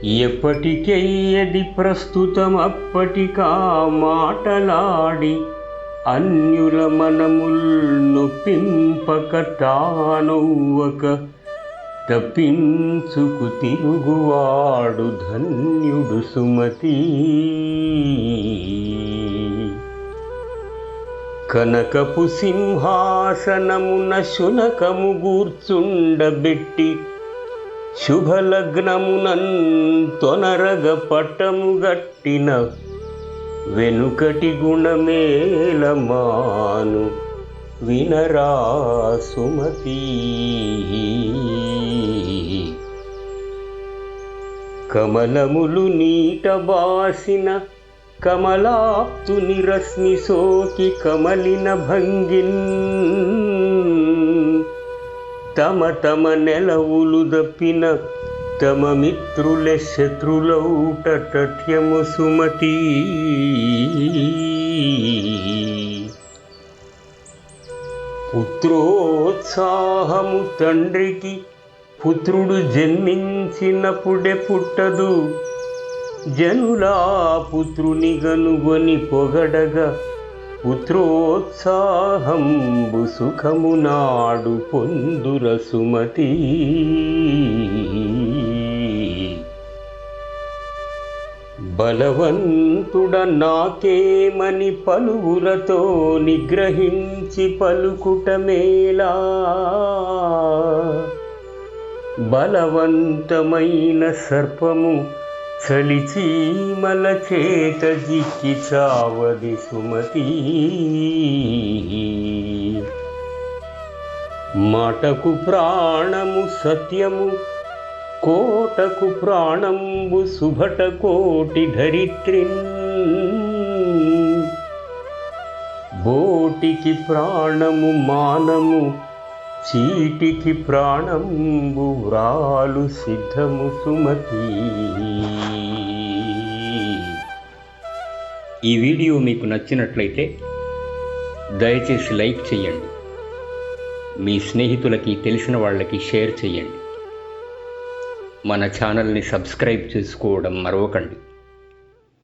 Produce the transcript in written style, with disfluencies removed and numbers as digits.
ఎప్పటికెయ్యది ప్రస్తుతం అప్పటికా మాటలాడి అన్యుల మనముల్ నొప్పింపక తానొవ్వక తప్పించుకు తిరుగువాడు ధన్యుడు సుమతి. కనకపు సింహాసనమున శునకము గూర్చుండబెట్టి శుభలగ్నమునన్ తొనరగ పట్టము గట్టిన వెనుకటి గుణమేలమాను వినరా సుమతి. కమలములు నీట బాసిన కమలాప్తుని రశ్మి సోకి కమలిన భంగిన్ తమ తమ నెలవులు దప్పిన తమ మిత్రుల శత్రులౌట తథ్యము సుమతి. పుత్రోత్సాహము తండ్రికి పుత్రుడు జన్మించినప్పుడే పుట్టదు. జనులా పుత్రుని గనుగొని పొగడగా పుత్రోత్సాహంబు సుఖము నాడు పొందుర సుమతి. బలవంతుడ నాకేమని పలువులతో నిగ్రహించి పలుకుటమేలా, బలవంతమైన సర్పము చలిచీమల చేత జిక్కి చావది సుమతి. మాటకు ప్రాణము సత్యము కోటకు ప్రాణంబు సుభట కోటి ధరిత్రిన్, బోటికి ప్రాణము మానము చీటికి ప్రాణంబు వ్రాలు సిద్ధము సుమతి. ఈ వీడియో మీకు నచ్చినట్లయితే దయచేసి లైక్ చేయండి, మీ స్నేహితులకి తెలిసిన వాళ్ళకి షేర్ చేయండి. మన ఛానల్ని సబ్స్క్రైబ్ చేసుకోవడం మరవకండి.